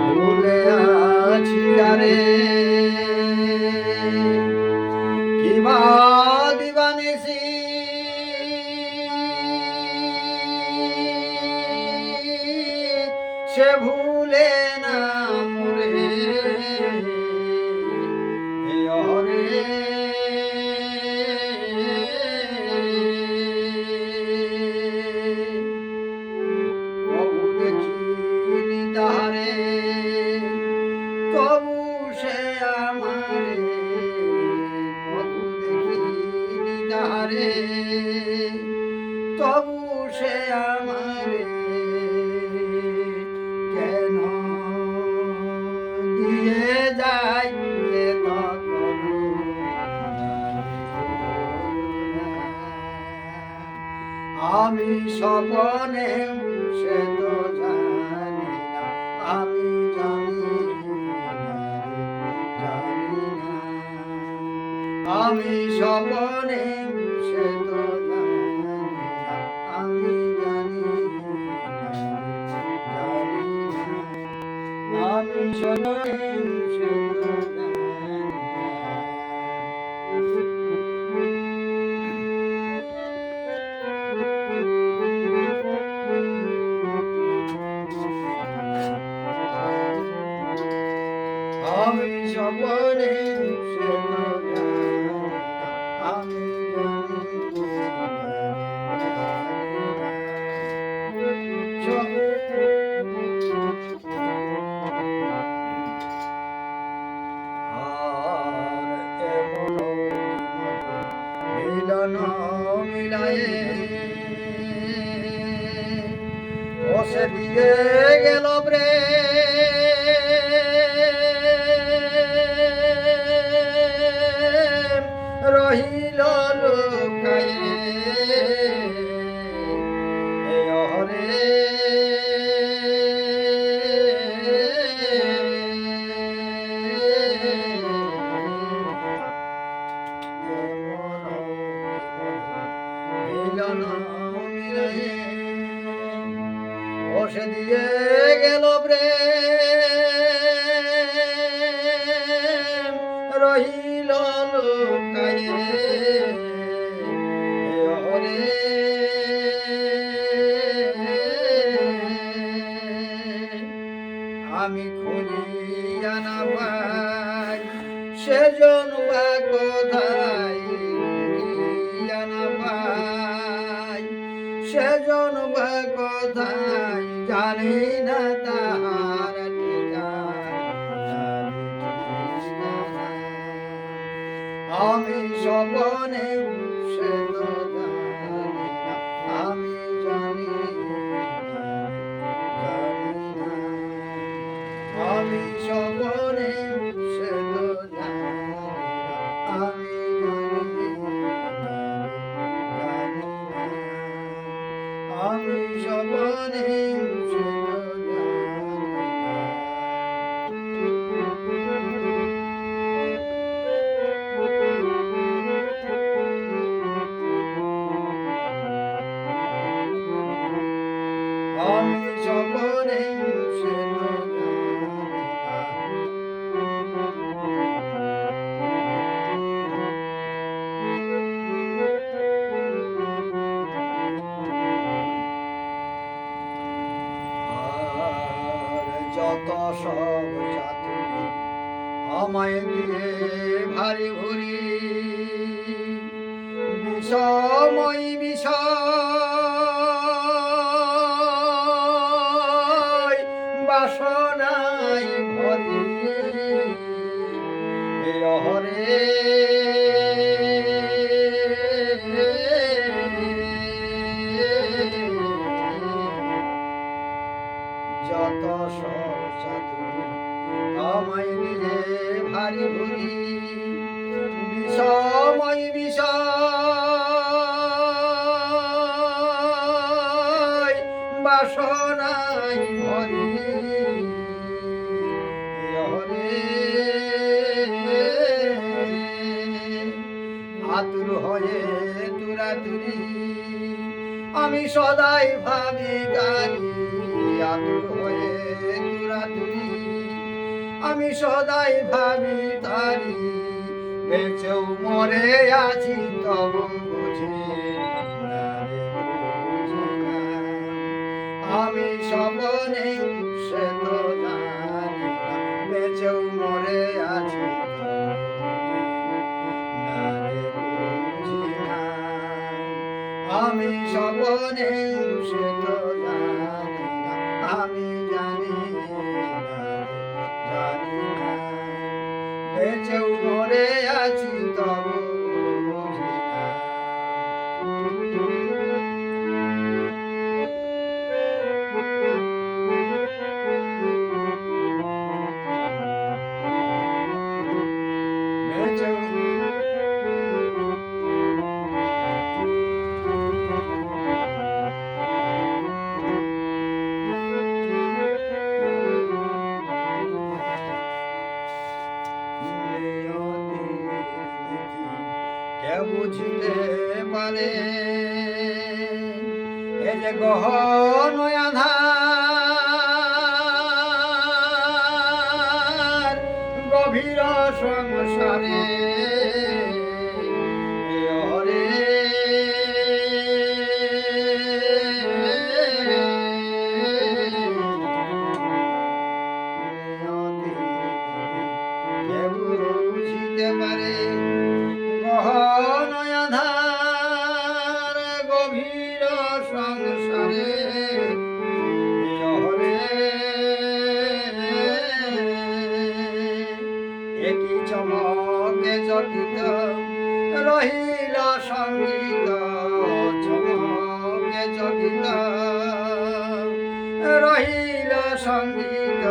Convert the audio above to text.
ভুলে আছি যারে কিবা দিবানিসি সে ভুলে না মোরে হরে প্রভু দেখিনি তাহারে তবু সে আমারে প্রভু দেখিনি তাহারে তবু সে আমারে কেন দিয়ে যায় আমি স্বপনে সে তো জানি না আমি জানি না আমি স্বপনে সে তো জানি না আমি জানি না আমি স্বপনে সে তো জানি আমি স্বপনে সে তো জানি আমি মিলন মিলায়ে বসে দিয়ে গেল রে রহিল লোকায়ে হরে মিলন মিলায়ে বসে দিয়ে গেল রে রহিল লোকায়ে হরে আমি খুঁজিয়া না পাই সেজন বা কোথায় খুঁজিয়া না পাই সেজন বা কোথায় জানি না তাহার ঠিকানা আমি স্বপনে সে তো জানি না আমি জানি না আমি স্বপনে সে তো জানি না আমি জানি না আমি স্বপনে সে তো আমি স্বপনে সে তো যত সব চাতুরি আমায় দিয়ে ভারী ভুরি বিষময় বিষয় বাসনায় ভরি হরে যত সব চাতুরি আমায় দিয়ে ভারী ভুরি বিষময় বিষয় বাসনায় ভরি হরে আতুর হয়ে তুরাতুরি আমি সদাই ভাবি গালি আতুর হয়ে তুরাতুরি আমি সদাই ভাবি তারি বেঁচেও মরে আছি তবু বুঝি না রে বুঝি না আমি স্বপনে সে তো জানি না বেঁচেও মরে আছি আমি স্বপনে সে তো জানি না আমি জানি না জানি না বেঁচেও মরে আছি তবু বুঝি না বেঁচেও কে বুঝিতে পারে এ যে গহন আধার গভীর সংসারে হরে কে বুঝিতে পারে গহন আধার গভীর সংসারে হরে একই চমকে চকিত রহিল সঙ্গীত চমকে চকিত রহিল সঙ্গীত